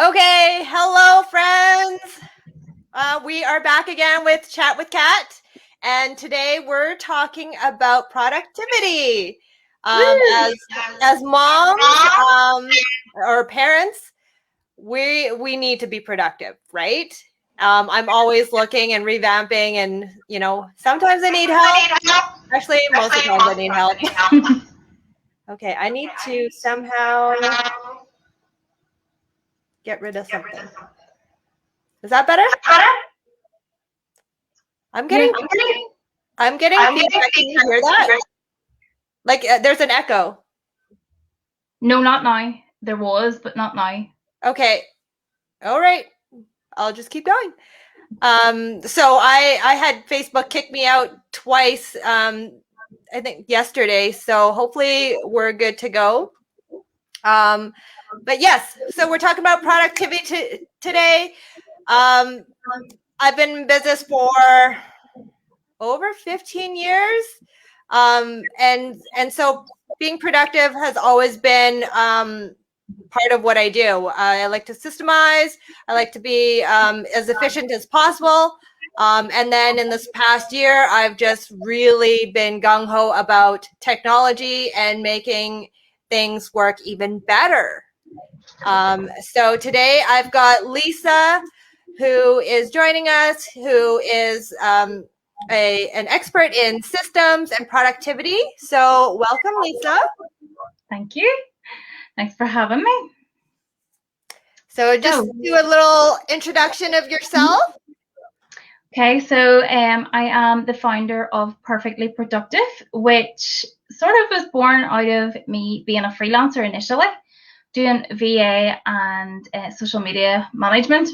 Okay, hello friends. We are back again with Chat with Kat, and today we're talking about productivity. As moms or parents, we need to be productive, right? I'm always looking and revamping, and sometimes I need help. Actually, most of the times I need help. Okay, I need to somehow get rid of something. Is that better? I'm getting feedback. Can you hear that? Like there's an echo. No, not now. There was, but not now. Okay. All right. I'll just keep going. So I had Facebook kick me out twice, I think yesterday. So hopefully we're good to go. But yes, so we're talking about productivity today. I've been in business for over 15 years. And so being productive has always been part of what I do. I like to systemize. I like to be as efficient as possible. And then in this past year, I've just really been gung-ho about technology and making things work even better. So today I've got Lisa, who is joining us, who is an expert in systems and productivity. So welcome, Lisa. Thank you. Thanks for having me. So just do a little introduction of yourself. Okay, so I am the founder of Perfectly Productive, which sort of was born out of me being a freelancer initially, doing VA and social media management.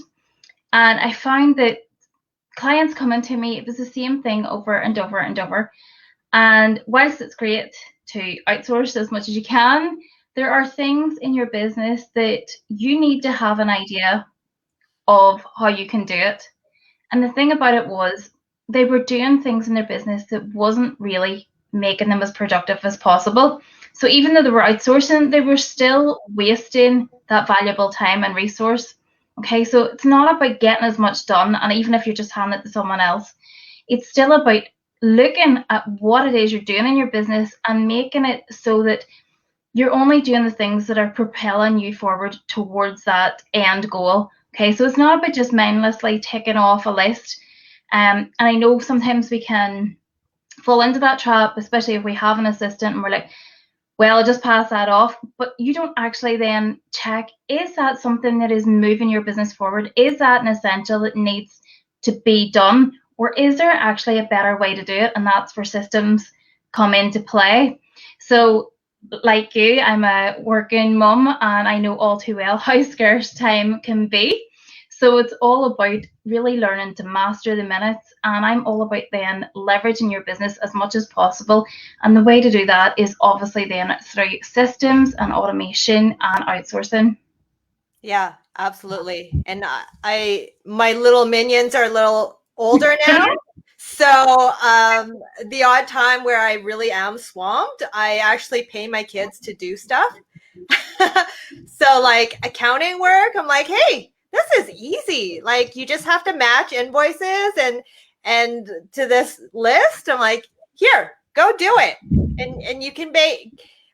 And I found that clients coming to me, it was the same thing over and over and over. And whilst it's great to outsource as much as you can, there are things in your business that you need to have an idea of how you can do it. And the thing about it was they were doing things in their business that wasn't really making them as productive as possible. So even though they were outsourcing, they were still wasting that valuable time and resource. Okay, so it's not about getting as much done. And even if you're just handing it to someone else, it's still about looking at what it is you're doing in your business and making it so that you're only doing the things that are propelling you forward towards that end goal. Okay, so it's not about just mindlessly ticking off a list. And I know sometimes we can fall into that trap, especially if we have an assistant and we're like, well, I'll just pass that off. But you don't actually then check, is that something that is moving your business forward? Is that an essential that needs to be done? Or is there actually a better way to do it? And that's where systems come into play. So like you, I'm a working mum and I know all too well how scarce time can be. So it's all about really learning to master the minutes, and I'm all about then leveraging your business as much as possible. And the way to do that is obviously then through systems and automation and outsourcing. Yeah, absolutely. And my little minions are a little older now. So the odd time where I really am swamped, I actually pay my kids to do stuff. So like accounting work, I'm like, hey, this is easy. Like you just have to match invoices and to this list. I'm like, here, go do it. And you can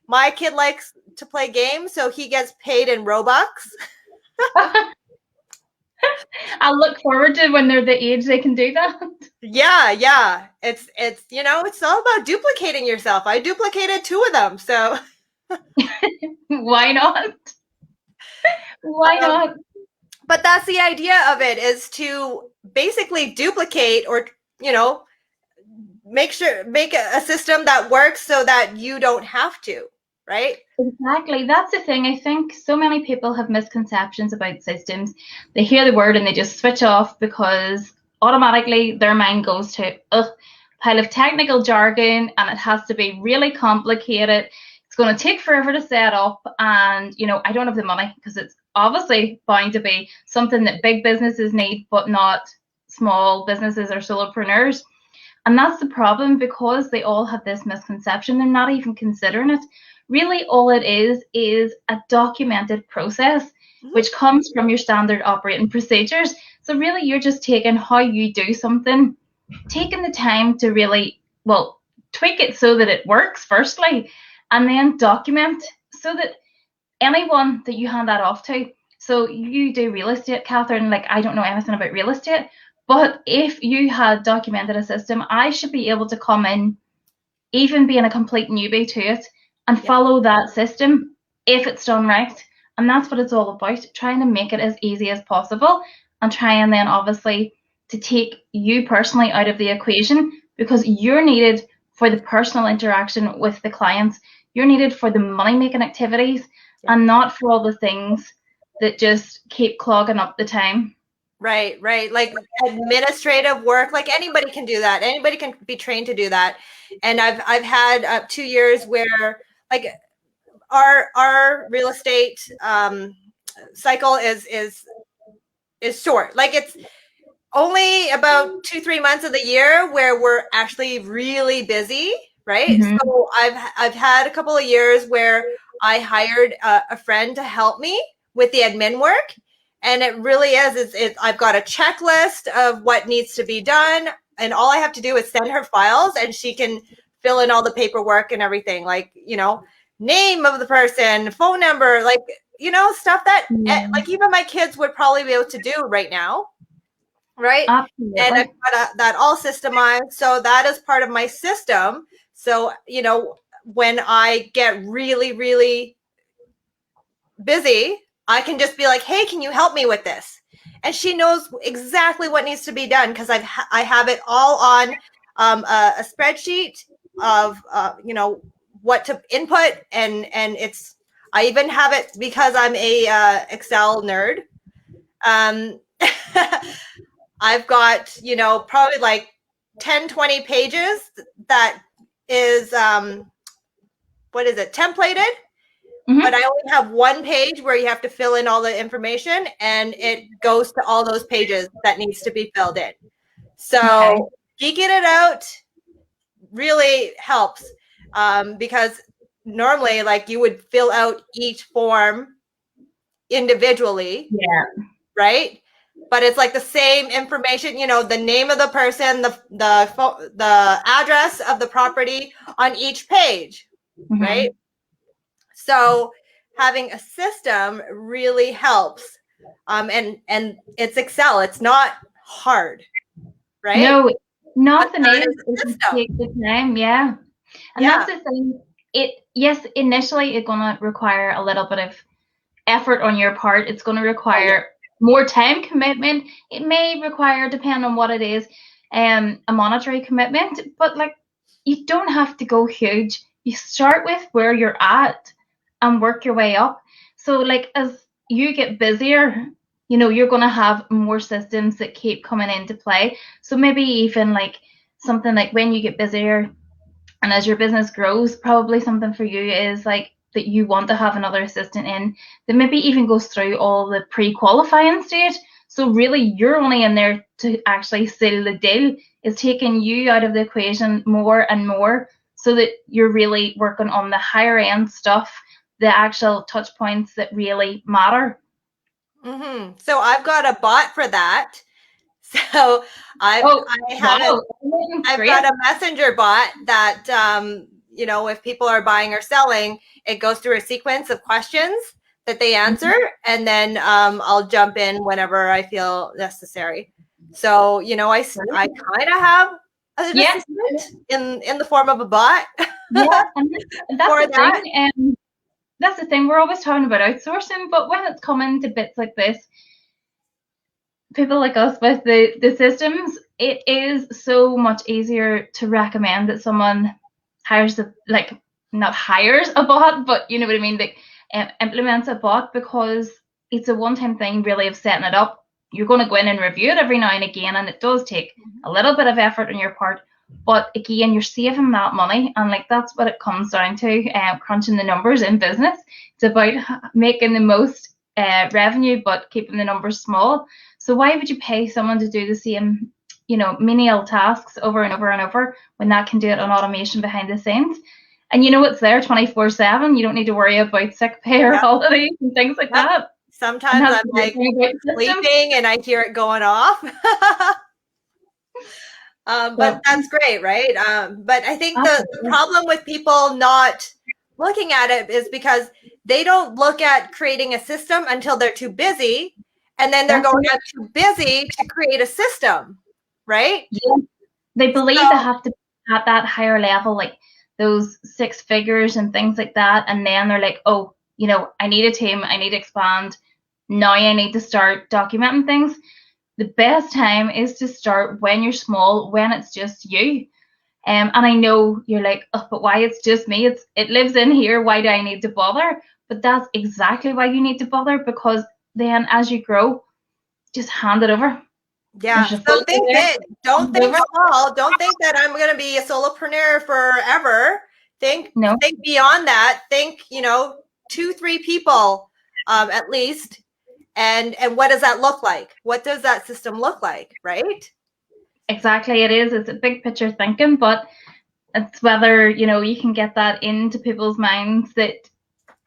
my kid likes to play games, so he gets paid in Robux. I'll look forward to when they're the age they can do that. Yeah. It's it's all about duplicating yourself. I duplicated 2 of them, so why not? Why not? But that's the idea of it, is to basically duplicate or make a system that works so that you don't have to, right? Exactly. That's the thing. I think so many people have misconceptions about systems. They hear the word and they just switch off because automatically their mind goes to a pile of technical jargon and it has to be really complicated. It's going to take forever to set up, and I don't have the money, because it's obviously bound to be something that big businesses need, but not small businesses or solopreneurs. And that's the problem, because they all have this misconception. They're not even considering it. really all it is a documented process which comes from your standard operating procedures. So really you're just taking how you do something, taking the time to really, well, tweak it so that it works firstly, and then document so that anyone that you hand that off to. So you do real estate, Catherine, like I don't know anything about real estate, but if you had documented a system, I should be able to come in, even being a complete newbie to it, and follow that system if it's done right. And that's what it's all about, trying to make it as easy as possible and trying then obviously to take you personally out of the equation, because you're needed for the personal interaction with the clients. You're needed for the money-making activities and not for all the things that just keep clogging up the time. Right. Like administrative work, like anybody can do that. Anybody can be trained to do that. And I've had 2 years where like our real estate cycle is short. Like it's only about 2-3 months of the year where we're actually really busy, right? So I've had a couple of years where I hired a friend to help me with the admin work. And it really is, I've got a checklist of what needs to be done. And all I have to do is send her files and she can fill in all the paperwork and everything, like, name of the person, phone number, like, stuff that like even my kids would probably be able to do right now. Right. Absolutely. And I've got that all systemized. So that is part of my system. So, when I get really, really busy, I can just be like, hey, can you help me with this? And she knows exactly what needs to be done because I have it all on a spreadsheet of, what to input. And I even have it because I'm a Excel nerd. I've got, probably like 10, 20 pages that is, templated. But I only have one page where you have to fill in all the information, and it goes to all those pages that needs to be filled in. So geeking it out really helps because normally, like, you would fill out each form individually, right? But it's like the same information, the name of the person, the address of the property on each page, right? So having a system really helps. And it's Excel. It's not hard, right? No, nothing is. It takes the time, And that's the thing. Initially it's gonna require a little bit of effort on your part. It's gonna require more time commitment. It may require, depending on what it is, a monetary commitment. But like, you don't have to go huge. You start with where you're at and work your way up. So like, as you get busier, you're going to have more systems that keep coming into play. So maybe even like something like when you get busier and as your business grows, probably something for you is like that you want to have another assistant in that maybe even goes through all the pre-qualifying stage. So really you're only in there to actually seal the deal, is taking you out of the equation more and more so that you're really working on the higher end stuff, the actual touch points that really matter. So I've got a bot for that. So I've got a messenger bot that, if people are buying or selling, it goes through a sequence of questions that they answer. And then I'll jump in whenever I feel necessary. So, I kind of have an assistant in the form of a bot. And that's the thing. That's the thing. We're always talking about outsourcing, but when it's coming to bits like this, people like us with the systems, it is so much easier to recommend that someone hires not hires a bot, but you know what I mean, like implements a bot, because it's a one-time thing really of setting it up. You're going to go in and review it every now and again, and it does take a little bit of effort on your part. But again, you're saving that money, and like that's what it comes down to, crunching the numbers in business. It's about making the most revenue, but keeping the numbers small. So why would you pay someone to do the same, menial tasks over and over and over when that can do it on automation behind the scenes? And you know it's there 24/7. You don't need to worry about sick pay or Yep. holidays and things like Yep. that. Sometimes I'm like sleeping and I hear it going off. But that's great, right? But I think the problem with people not looking at it is because they don't look at creating a system until they're too busy. And then they're going, I'm too busy to create a system, right? Yeah. They believe they have to be at that higher level, like those 6 figures and things like that. And then they're like, oh, you know, I need a team. I need to expand. Now I need to start documenting things. The best time is to start when you're small, when it's just you. And I know you're like, oh, but why it's just me? It lives in here. Why do I need to bother? But that's exactly why you need to bother, because then as you grow, just hand it over. Yeah. So think big. Don't think small. Don't think that I'm going to be a solopreneur forever. Think beyond that. Think, 2, 3 people at least. And what does that look like? What does that system look like, right? Exactly, it is. It's a big picture thinking, but it's whether, you can get that into people's minds that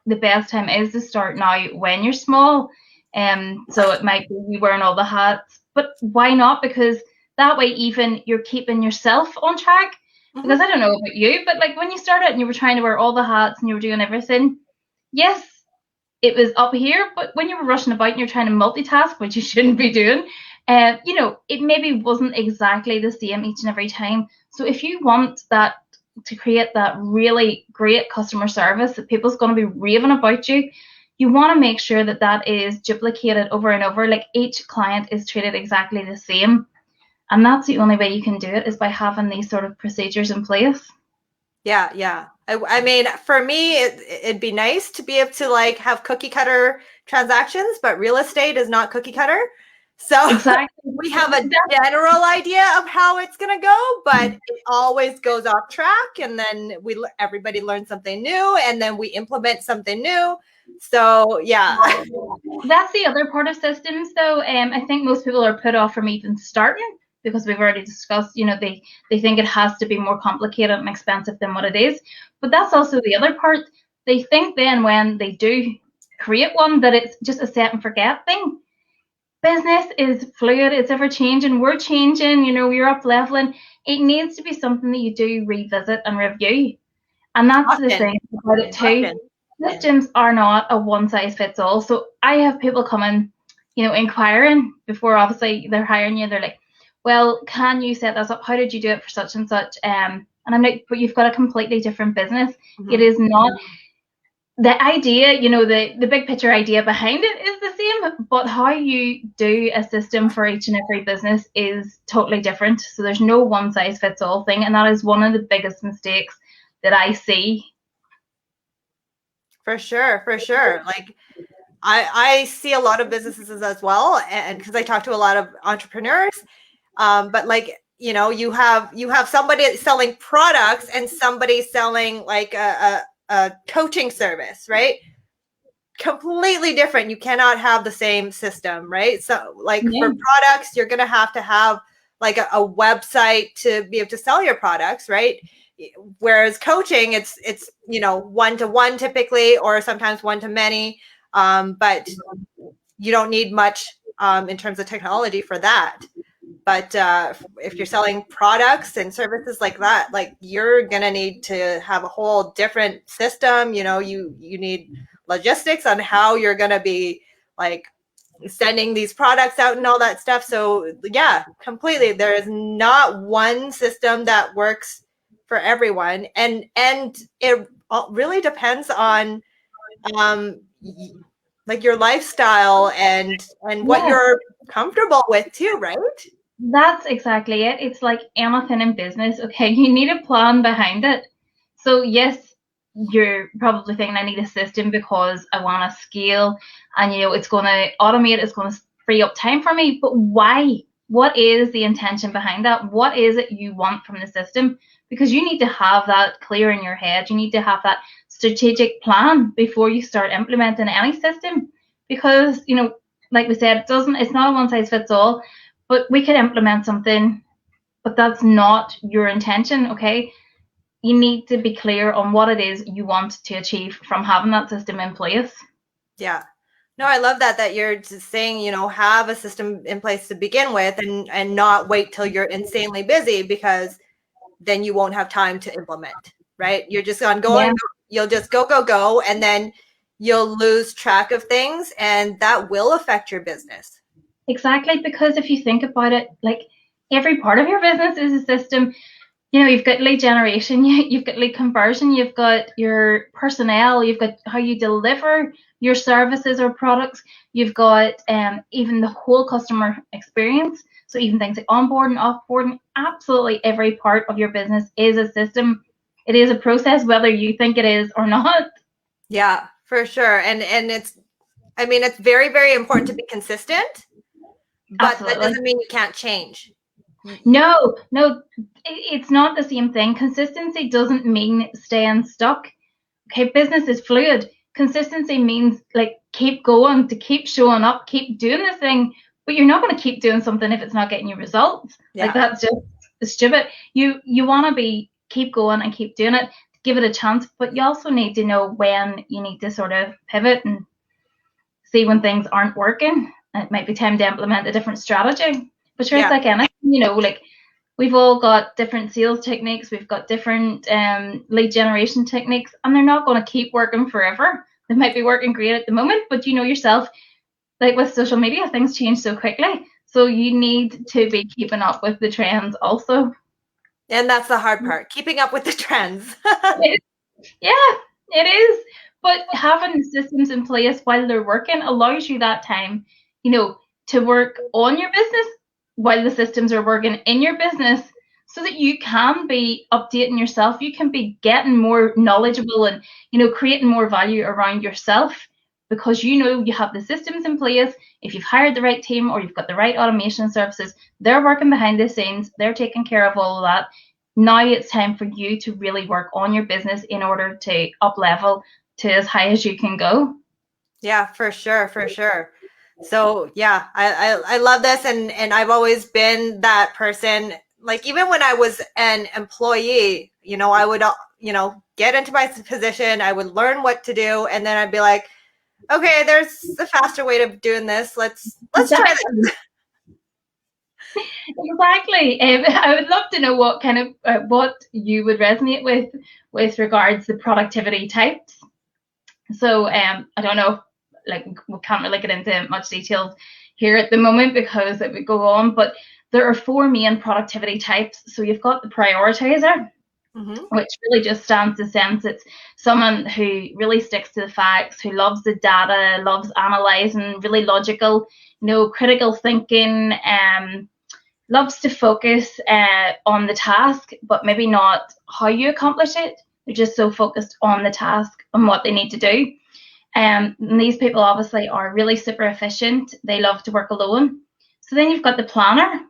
the best time is to start now when you're small. So it might be you wearing all the hats, but why not? Because that way even you're keeping yourself on track. Because I don't know about you, but like when you started and you were trying to wear all the hats and you were doing everything, yes, it was up here, but when you were rushing about and you're trying to multitask, which you shouldn't be doing, it maybe wasn't exactly the same each and every time. So if you want that to create that really great customer service that people's going to be raving about you, you want to make sure that that is duplicated over and over. Like each client is treated exactly the same. And that's the only way you can do it, is by having these sort of procedures in place. Yeah, yeah. I mean, for me, it'd be nice to be able to like have cookie cutter transactions, but real estate is not cookie cutter. So exactly. We have a general idea of how it's going to go, but it always goes off track. And then everybody learns something new, and then we implement something new. So yeah. That's the other part of systems, though. I think most people are put off from even starting, because we've already discussed, they think it has to be more complicated and expensive than what it is. But that's also the other part. They think then when they do create one that it's just a set and forget thing. Business is fluid, it's ever changing, we're changing, you're up leveling. It needs to be something that you do revisit and review. And that's the thing about it too. Systems are not a one size fits all. So I have people coming, inquiring before obviously they're hiring you. They're like, well, can you set this up? How did you do it for such and such? And I'm like, but you've got a completely different business. It is not the idea, the big picture idea behind it is the same, but how you do a system for each and every business is totally different. So there's no one size fits all thing. And that is one of the biggest mistakes that I see. For sure. Like I see a lot of businesses as well, and because I talk to a lot of entrepreneurs, but like, you have somebody selling products and somebody selling like a coaching service, right? Completely different. You cannot have the same system, right? So like for products, you're going to have like a website to be able to sell your products, right? Whereas coaching, it's one-to-one typically, or sometimes one-to-many, but you don't need much in terms of technology for that. But if you're selling products and services like that, like you're gonna need to have a whole different system. You need logistics on how you're gonna be like sending these products out and all that stuff. So yeah, completely. There is not one system that works for everyone, and it really depends on like your lifestyle and what you're comfortable with too, right? That's exactly it. It's like anything in business. Okay, you need a plan behind it. So yes, you're probably thinking I need a system because I want to scale, and it's going to automate, it's going to free up time for me. But why? What is the intention behind that? What is it you want from the system? Because you need to have that clear in your head. You need to have that strategic plan before you start implementing any system. Because, like we said, it's not a one size fits all. But we could implement something, but that's not your intention, okay? you need to be clear on what it is you want to achieve from having that system in place. Yeah. No, I love that you're just saying, have a system in place to begin with and not wait till you're insanely busy, because then you won't have time to implement, right? You're just on going, you'll just go, and then you'll lose track of things, and that will affect your business. Exactly, because if you think about it, like every part of your business is a system. You've got lead generation, you've got lead conversion, you've got your personnel, you've got how you deliver your services or products, you've got even the whole customer experience. So even things like onboarding, offboarding, absolutely every part of your business is a system. It is a process, whether you think it is or not. Yeah, for sure. And it's very, very important to be consistent, but Absolutely. that doesn't mean you can't change. No, it's not the same thing. Consistency doesn't mean staying stuck. Okay, business is fluid. Consistency means like keep going, to keep showing up, keep doing the thing, but you're not going to keep doing something if it's not getting you results. Yeah. Like that's just stupid. You want to keep going and keep doing it, give it a chance, but you also need to know when you need to sort of pivot and see when things aren't working. It might be time to implement a different strategy. But sure, it's like anything, like we've all got different sales techniques. We've got different lead generation techniques, and they're not going to keep working forever. They might be working great at the moment, but you know yourself, like with social media, things change so quickly. So you need to be keeping up with the trends also. And that's the hard part, keeping up with the trends. Yeah, it is. But having systems in place while they're working allows you that time, to work on your business while the systems are working in your business, so that you can be updating yourself. You can be getting more knowledgeable and, creating more value around yourself, because you have the systems in place. If you've hired the right team or you've got the right automation services, they're working behind the scenes, they're taking care of all of that. Now it's time for you to really work on your business in order to up level to as high as you can go. Yeah, for sure. So yeah, I love this, and I've always been that person. Like even when I was an employee, I would get into my position, I would learn what to do, and then I'd be like, okay, there's a faster way of doing this. Let's try this. Exactly. I would love to know what kind of what you would resonate with regards to productivity types. So I don't know, like we can't really get into much details here at the moment because it would go on, but there are 4 main productivity types. So you've got the prioritizer, which really just stands to sense it's someone who really sticks to the facts, who loves the data, loves analyzing, really logical, critical thinking, loves to focus on the task, but maybe not how you accomplish it. They're just so focused on the task and what they need to do. And these people obviously are really super efficient. They love to work alone. So then you've got the planner,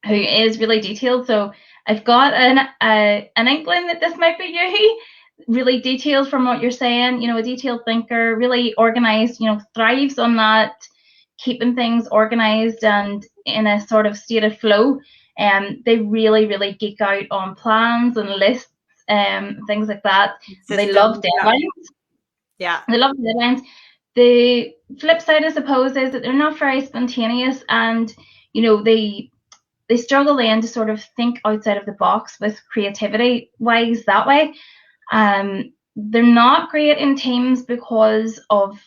who is really detailed. So I've got an inkling that this might be you. Really detailed from what you're saying, a detailed thinker, really organized, thrives on that, keeping things organized and in a sort of state of flow. They really, really geek out on plans and lists, things like that. They love deadlines. Yeah. They love deadlines. The flip side, I suppose, is that they're not very spontaneous, and they struggle then to sort of think outside of the box with creativity wise that way. They're not great in teams because of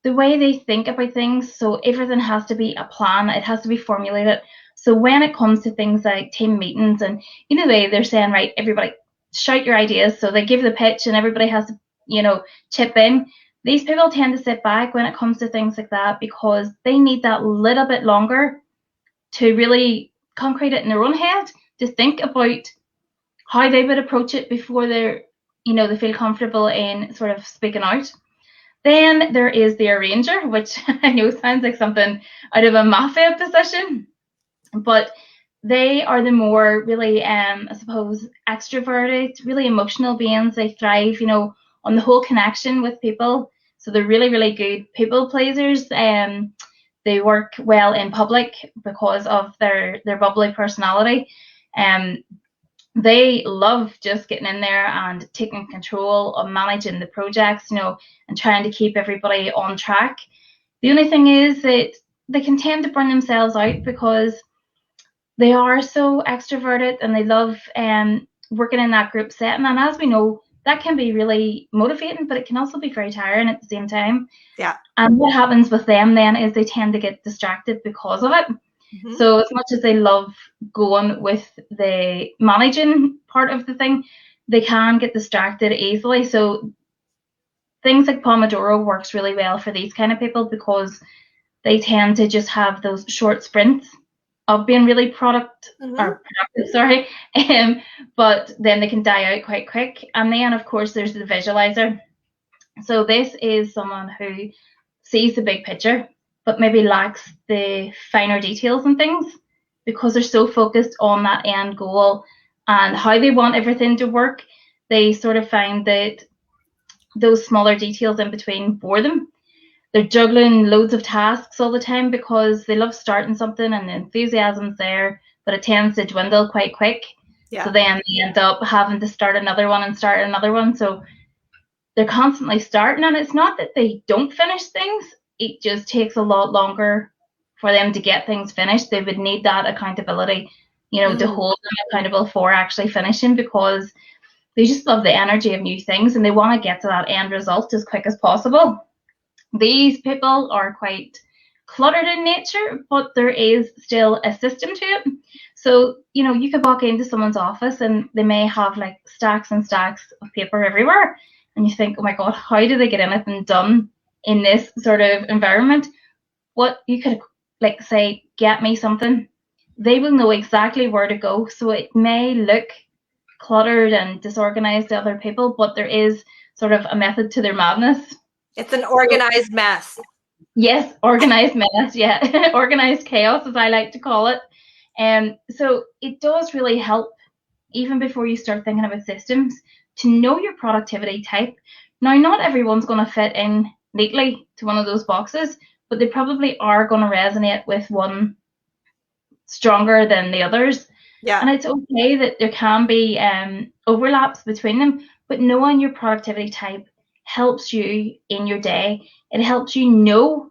the way they think about things. So everything has to be a plan. It has to be formulated. So when it comes to things like team meetings and, they're saying, right, everybody shout your ideas. So they give the pitch and everybody has to, chip in. These people tend to sit back when it comes to things like that because they need that little bit longer to really concrete it in their own head, to think about how they would approach it before they're, they feel comfortable in sort of speaking out. Then there is the arranger, which I know sounds like something out of a mafia position, but they are the more really, I suppose, extroverted, really emotional beings. They thrive, on the whole connection with people. So they're really, really good people pleasers. They work well in public because of their bubbly personality. they love just getting in there and taking control of managing the projects, and trying to keep everybody on track. The only thing is that they can tend to burn themselves out because they are so extroverted and they love working in that group setting. And as we know, that can be really motivating, but it can also be very tiring at the same time. Yeah. And what happens with them then is they tend to get distracted because of it. Mm-hmm. So as much as they love going with the managing part of the thing, they can get distracted easily. So things like Pomodoro works really well for these kind of people because they tend to just have those short sprints of being really productive, but then they can die out quite quick. And then, of course, there's the visualizer. So this is someone who sees the big picture, but maybe lacks the finer details and things because they're so focused on that end goal and how they want everything to work. They sort of find that those smaller details in between bore them. They're juggling loads of tasks all the time because they love starting something and the enthusiasm's there, but it tends to dwindle quite quick. Yeah. So then they end up having to start another one and start another one. So they're constantly starting, and it's not that they don't finish things. It just takes a lot longer for them to get things finished. They would need that accountability, to hold them accountable for actually finishing because they just love the energy of new things and they want to get to that end result as quick as possible. These people are quite cluttered in nature, but there is still a system to it. So, you could walk into someone's office and they may have like stacks and stacks of paper everywhere. And you think, oh my God, how do they get anything done in this sort of environment? What you could say, get me something. They will know exactly where to go. So it may look cluttered and disorganized to other people, but there is sort of a method to their madness. It's an organized mess. Yes, organized mess. Yeah, organized chaos, as I like to call it. So it does really help, even before you start thinking about systems, to know your productivity type. Now, not everyone's going to fit in neatly to one of those boxes, but they probably are going to resonate with one stronger than the others. Yeah. And it's okay that there can be overlaps between them, but knowing your productivity type helps you in your day. It helps you know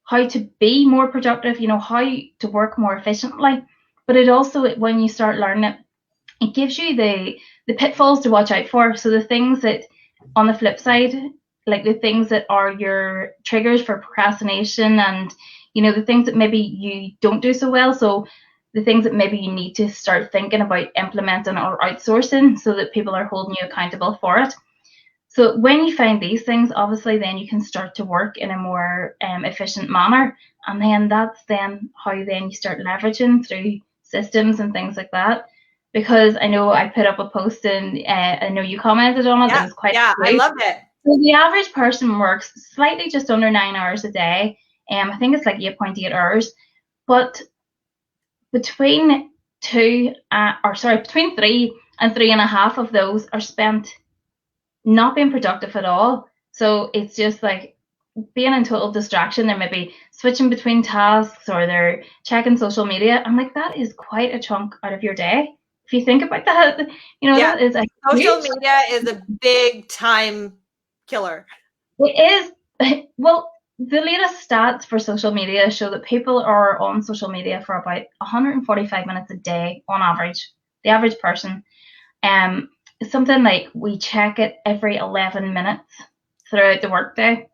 how to be more productive, how to work more efficiently. But it also, when you start learning it, it gives you the pitfalls to watch out for. So the things that, on the flip side, like the things that are your triggers for procrastination and, the things that maybe you don't do so well. So the things that maybe you need to start thinking about implementing or outsourcing so that people are holding you accountable for it. So when you find these things, obviously, then you can start to work in a more efficient manner. And then that's then how then you start leveraging through systems and things like that. Because I know I put up a post and I know you commented on it. Yeah, it was quite I loved it. So the average person works slightly just under 9 hours a day. I think it's like 8.8 hours. But between 3 and 3.5 of those are spent not being productive at all. So it's just like being in total distraction. They're maybe switching between tasks or they're checking social media. I'm like, that is quite a chunk out of your day. If you think about that, that is social media is a big time killer. It is. Well, the latest stats for social media show that people are on social media for about 145 minutes a day on average. The average person. Something like we check it every 11 minutes throughout the workday.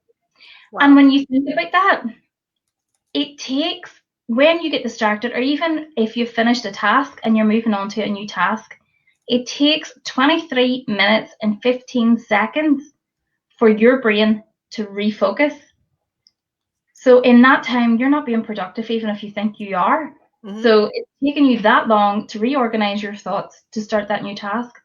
Wow. And when you think about that, it takes, when you get distracted, or even if you've finished a task and you're moving on to a new task, it takes 23 minutes and 15 seconds for your brain to refocus. So in that time, you're not being productive, even if you think you are. Mm-hmm. So it's taking you that long to reorganize your thoughts to start that new task.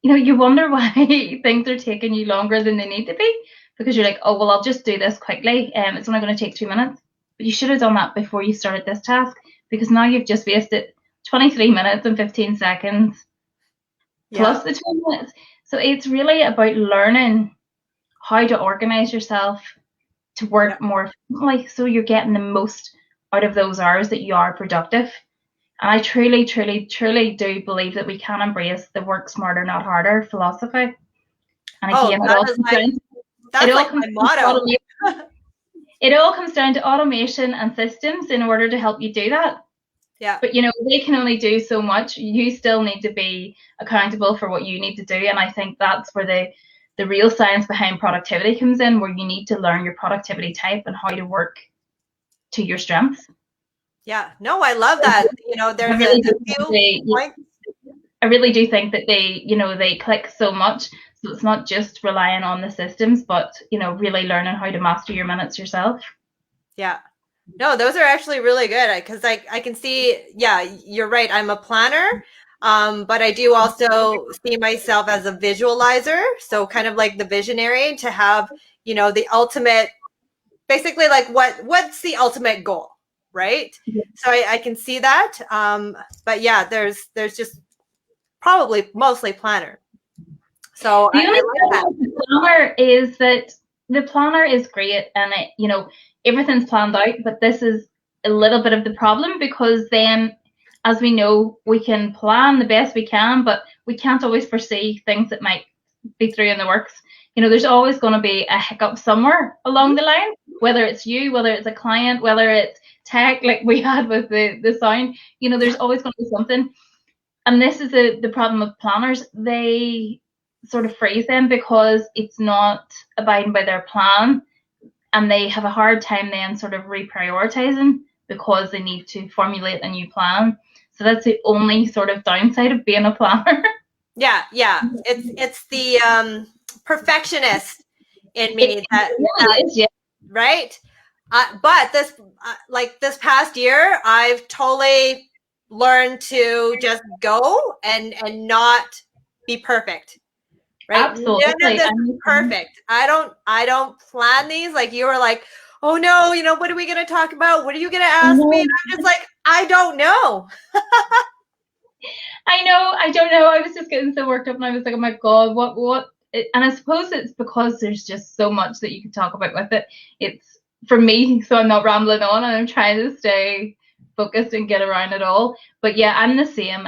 You wonder why things are taking you longer than they need to be, because you're like, oh, well, I'll just do this quickly. It's only going to take 2 minutes. But you should have done that before you started this task, because now you've just wasted 23 minutes and 15 seconds plus the 2 minutes. So it's really about learning how to organize yourself to work more efficiently, so you're getting the most out of those hours that you are productive. And I truly, truly, truly do believe that we can embrace the work smarter, not harder philosophy. And Oh, again, that's like my motto. It all comes down to automation and systems in order to help you do that. Yeah. But, they can only do so much. You still need to be accountable for what you need to do. And I think that's where the real science behind productivity comes in, where you need to learn your productivity type and how to work to your strengths. Yeah. No, I love that. There's a few points. I really do think that they click so much. So it's not just relying on the systems, but, really learning how to master your minutes yourself. Yeah. No, those are actually really good because I can see, yeah, you're right. I'm a planner, but I do also see myself as a visualizer. So kind of like the visionary to have, the ultimate, basically like what's the ultimate goal, right? So I can see that. But yeah, there's just probably mostly planner. So The only I like that. thing with the planner is that the planner is great and everything's planned out, but this is a little bit of the problem because then, as we know, we can plan the best we can, but we can't always foresee things that might be through in the works. There's always going to be a hiccup somewhere along the line, whether it's you, whether it's a client, whether it's tech, like we had with the sound. There's always going to be something. And this is the problem with planners. They sort of freeze them because it's not abiding by their plan, and they have a hard time then sort of reprioritizing because they need to formulate a new plan. So that's the only sort of downside of being a planner. Yeah. It's the perfectionist in me that is, yeah. Right. But this past year, I've totally learned to just go and not be perfect. Right. Absolutely. None of this is perfect. I don't plan these. Like you were like, oh no, what are we going to talk about? What are you going to ask me? And I'm just like, I don't know. I know. I don't know. I was just getting so worked up and I was like, oh my God, what? And I suppose it's because there's just so much that you can talk about with it. It's for me, so I'm not rambling on and I'm trying to stay focused and get around it all. But yeah, I'm the same.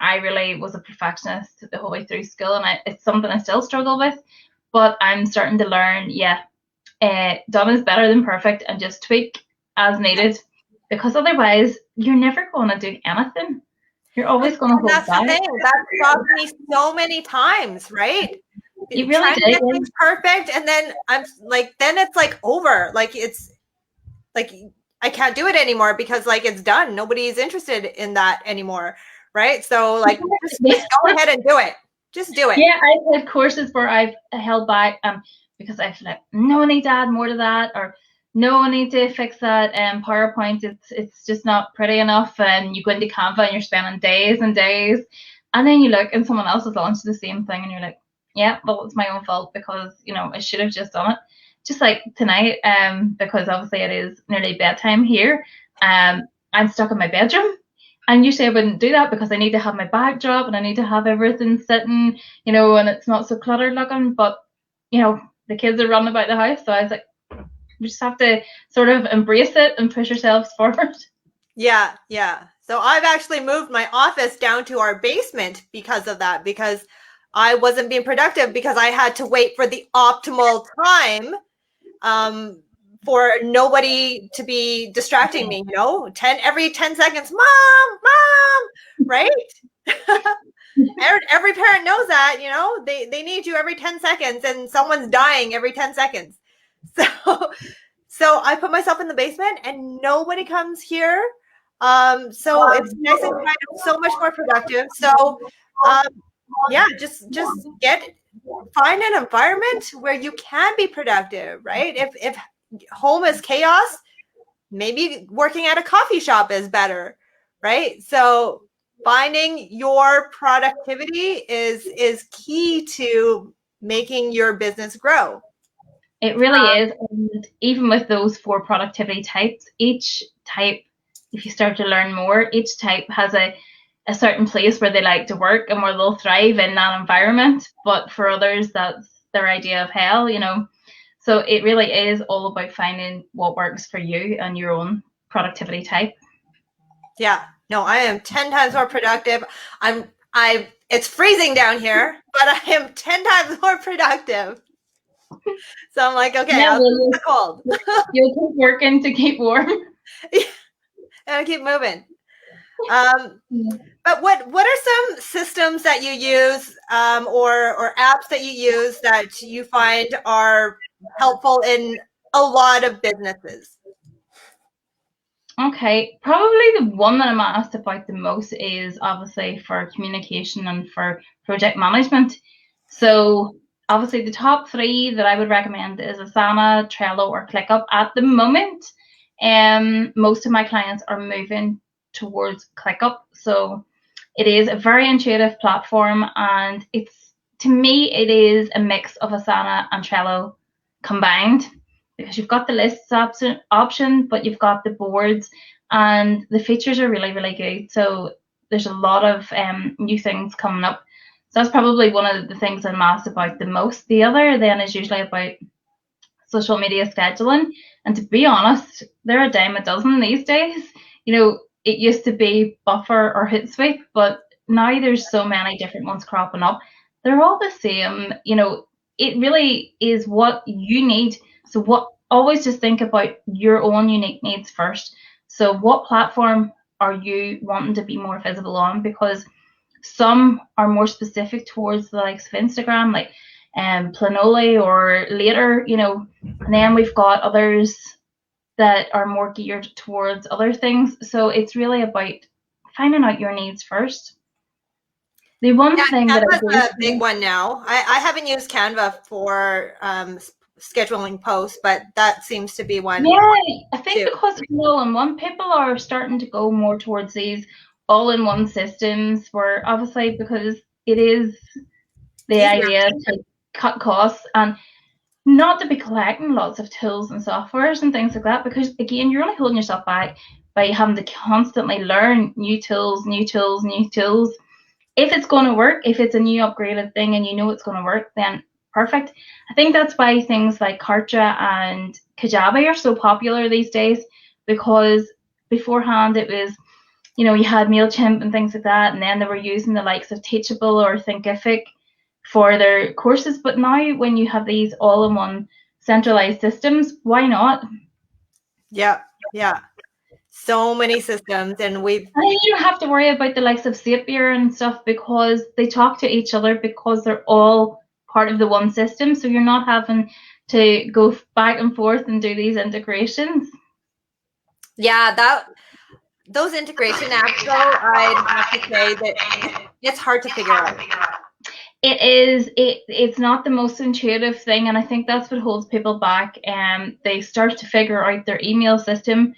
I really was a perfectionist the whole way through school, and it's something I still struggle with. But I'm starting to learn, done is better than perfect, and just tweak as needed, because otherwise you're never going to do anything. You're always going to hold back. That's the thing. That stopped me so many times, right? You really did. To get things perfect, and then I'm like, then it's like over. Like it's like I can't do it anymore because like it's done. Nobody's interested in that anymore, right? So like, just go ahead and do it. Just do it. Yeah, I've had courses where I've held back because I feel like, no, I need to add more to that, or no, I need to fix that PowerPoint. It's just not pretty enough. And you go into Canva and you're spending days and days, and then you look and someone else has launched the same thing, and you're like, yeah, well, it's my own fault because I should have just done it. Just like tonight, because obviously it is nearly bedtime here. I'm stuck in my bedroom. And usually I wouldn't do that because I need to have my backdrop and I need to have everything sitting, and it's not so cluttered looking. But, the kids are running about the house. So I was like, we just have to sort of embrace it and push ourselves forward. Yeah. So I've actually moved my office down to our basement because of that, because I wasn't being productive because I had to wait for the optimal time for nobody to be distracting me, every 10 seconds, mom, right? Every parent knows that, they need you every 10 seconds and someone's dying every 10 seconds. So I put myself in the basement and nobody comes here. So it's nice and quiet, so much more productive. So just find an environment where you can be productive, right? If home is chaos, maybe working at a coffee shop is better, right? So finding your productivity is key to making your business grow. It really is. And even with those 4 productivity types, each type, if you start to learn more, each type has a certain place where they like to work and where they'll thrive in that environment. But for others, that's their idea of hell, So it really is all about finding what works for you and your own productivity type. Yeah. No, I am 10 times more productive. It's freezing down here, but I am 10 times more productive. So I'm like, okay, Yeah, I'll keep the cold. You'll keep working to keep warm. And I keep moving. But what are some systems that you use or apps that you use that you find are helpful in a lot of businesses? Okay, probably the one that I'm asked about the most is obviously for communication and for project management. So obviously the top three that I would recommend is Asana, Trello, or ClickUp at the moment. Most of my clients are moving towards ClickUp. So it is a very intuitive platform, and it's, to me, it is a mix of Asana and Trello combined, because you've got the lists option, but you've got the boards, and the features are really, really good. So there's a lot of new things coming up. So that's probably one of the things I'm asked about the most. The other then is usually about social media scheduling. And to be honest, they're a dime a dozen these days. It used to be Buffer or Hootsuite, but now there's so many different ones cropping up. They're all the same. It really is what you need. So always just think about your own unique needs first. So what platform are you wanting to be more visible on? Because some are more specific towards the likes of Instagram, like Planoly or Later, and then we've got others that are more geared towards other things. So it's really about finding out your needs first. The one thing that I do, a big one now. I haven't used Canva for scheduling posts, but that seems to be one. Yeah, I think because all-in-one, people are starting to go more towards these all-in-one systems, where obviously because it is the idea to cut costs and not to be collecting lots of tools and softwares and things like that, because again, you're only holding yourself back by having to constantly learn new tools. If it's going to work, if it's a new upgraded thing and you know it's going to work, then perfect. I think that's why things like Kartra and Kajabi are so popular these days, because beforehand it was, you had MailChimp and things like that, and then they were using the likes of Teachable or Thinkific for their courses. But now when you have these all-in-one centralized systems, why not? Yeah. So many systems, and you don't have to worry about the likes of Zapier and stuff, because they talk to each other, because they're all part of the one system. So you're not having to go back and forth and do these integrations. Yeah, those integration apps, though, I'd have to say that it's hard to figure out. It is. It's not the most intuitive thing, and I think that's what holds people back. They start to figure out their email system.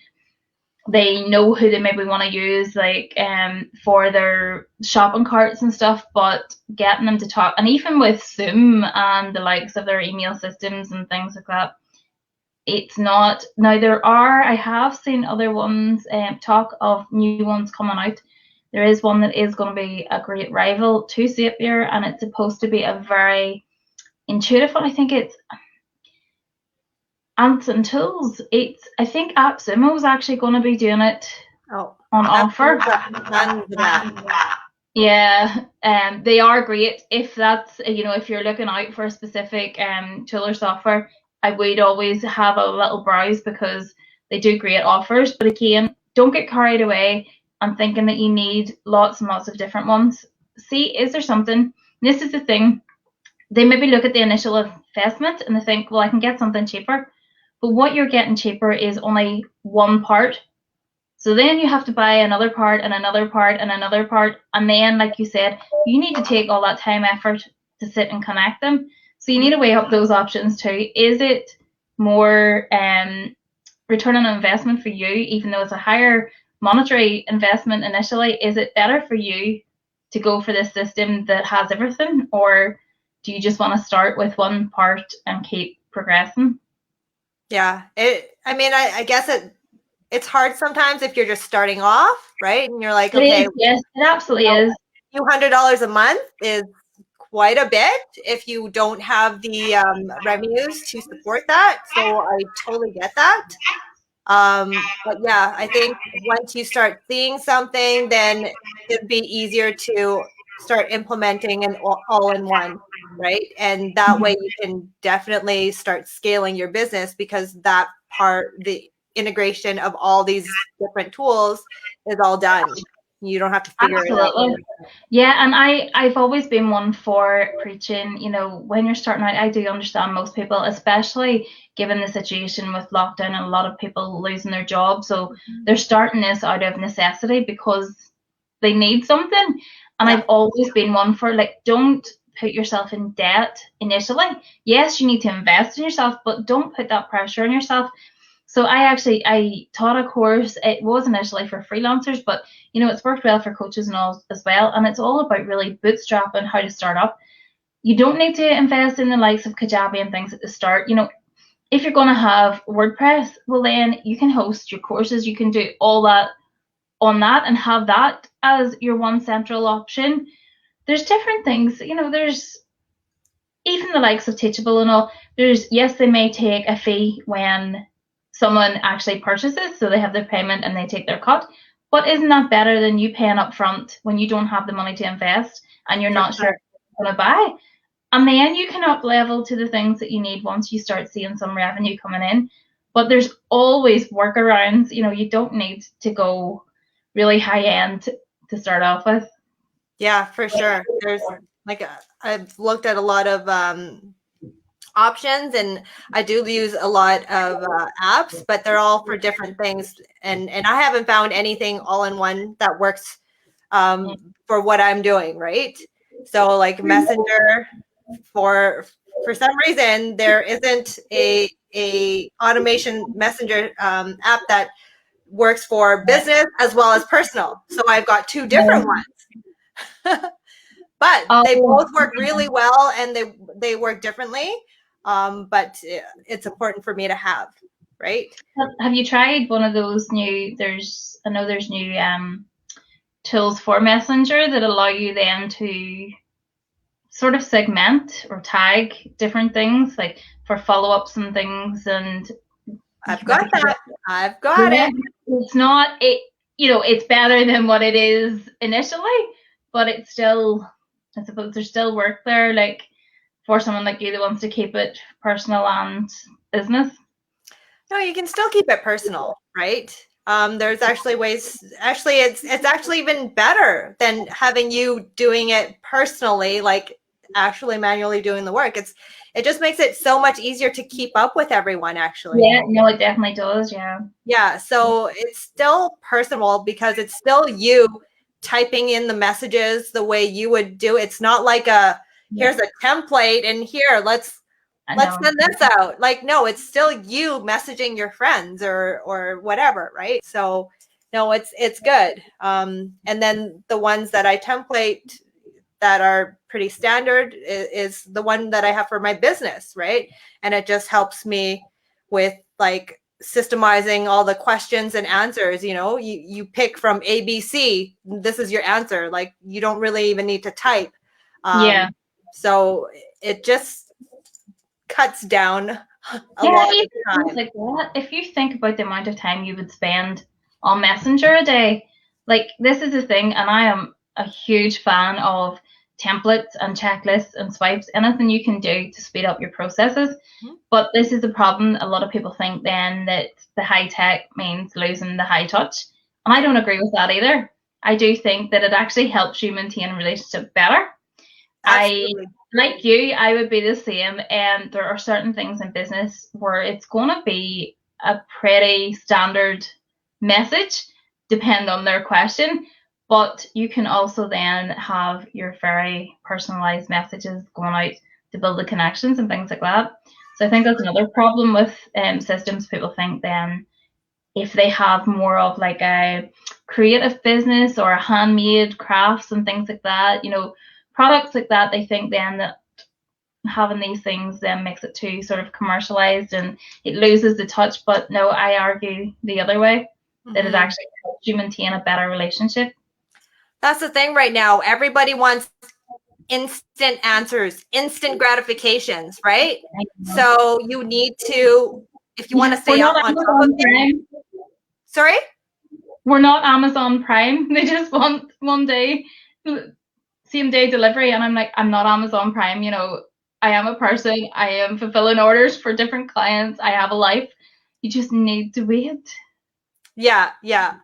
They know who they maybe want to use, like for their shopping carts and stuff, but getting them to talk, and even with Zoom and the likes of their email systems and things like that, it's not. Now I have seen other ones, talk of new ones coming out. There is one that is going to be a great rival to Zapier, and it's supposed to be a very intuitive one. I think it's Ants and Tools. I think AppSumo is actually going to be doing it on offer. Yeah, they are great. If that's, if you're looking out for a specific tool or software, I would always have a little browse, because they do great offers. But again, don't get carried away and thinking that you need lots and lots of different ones. See, is there something? This is the thing. They maybe look at the initial investment and they think, well, I can get something cheaper. But what you're getting cheaper is only one part. So then you have to buy another part and another part and another part. And then, like you said, you need to take all that time, effort to sit and connect them. So you need to weigh up those options too. Is it more return on investment for you, even though it's a higher monetary investment initially? Is it better for you to go for this system that has everything, or do you just want to start with one part and keep progressing? Yeah, I guess it's hard sometimes if you're just starting off, right? And you're like, okay, yes, it absolutely is. $200 a month is quite a bit if you don't have the revenues to support that. So I totally get that. But yeah, I think once you start seeing something, then it'd be easier to start implementing an all-in-one, right? And that way you can definitely start scaling your business, because that part, the integration of all these different tools, is all done. You don't have to figure it out. Absolutely. Yeah, and I've always been one for preaching, when you're starting out, I do understand most people, especially given the situation with lockdown and a lot of people losing their jobs. So they're starting this out of necessity because they need something. And Yeah. I've always been one for, like, don't put yourself in debt initially. Yes, you need to invest in yourself, but don't put that pressure on yourself. So I taught a course. It was initially for freelancers, but it's worked well for coaches and all as well. And it's all about really bootstrapping how to start up. You don't need to invest in the likes of Kajabi and things at the start. If you're going to have WordPress, well, then you can host your courses. You can do all that on that and have that as your one central option. There's different things. There's even the likes of Teachable and all. Yes, they may take a fee when someone actually purchases, so they have their payment and they take their cut. But isn't that better than you paying up front when you don't have the money to invest and you're not sure what you're going to buy? And then you can up level to the things that you need once you start seeing some revenue coming in. But there's always workarounds. You don't need to go really high end to start off with. Yeah, for sure. There's I've looked at a lot of options, and I do use a lot of apps, but they're all for different things. And I haven't found anything all in one that works for what I'm doing, right? So like Messenger, for some reason there isn't a automation messenger app that works for business as well as personal. So I've got two different ones. But they both work really well, and they work differently. But it's important for me to have, right? Have you tried one of those new? I know there's new tools for Messenger that allow you then to sort of segment or tag different things, like for follow-ups and things. And I've got that. I've got it. It's not it. It's better than what it is initially, but it's still, I suppose, there's still work there, like for someone like you that wants to keep it personal and business. No, you can still keep it personal, right? There's actually ways. Actually, it's actually even better than having you doing it personally, like actually manually doing the work. It just makes it so much easier to keep up with everyone, actually. Yeah, no, it definitely does. Yeah, so it's still personal because it's still you typing in the messages the way you would do. It's not like here's a template and here let's send this out. Like, no, it's still you messaging your friends or whatever, right? So no, it's good. And then the ones that I template that are pretty standard is the one that I have for my business, right? And it just helps me with like systemizing all the questions and answers. You pick from ABC, this is your answer. Like, you don't really even need to type. So it just cuts down a lot of time. Like that. If you think about the amount of time you would spend on Messenger a day, like, this is the thing, and I am a huge fan of templates and checklists and swipes, anything you can do to speed up your processes. Mm-hmm. But this is the problem. A lot of people think then that the high tech means losing the high touch. And I don't agree with that either. I do think that it actually helps you maintain a relationship better. Absolutely. Like you, I would be the same. And there are certain things in business where it's going to be a pretty standard message, depend on their question. But you can also then have your very personalized messages going out to build the connections and things like that. So I think that's another problem with systems. People think then if they have more of like a creative business or a handmade crafts and things like that, products like that, they think then that having these things then makes it too sort of commercialized and it loses the touch. But no, I argue the other way, that it actually helps you maintain a better relationship. That's the thing right now. Everybody wants instant answers, instant gratifications, right? So you need to, if you want to stay on top of things, Sorry? We're not Amazon Prime. They just want one day, same day delivery. And I'm like, I'm not Amazon Prime. You know, I am a person. I am fulfilling orders for different clients. I have a life. You just need to wait. Yeah, yeah.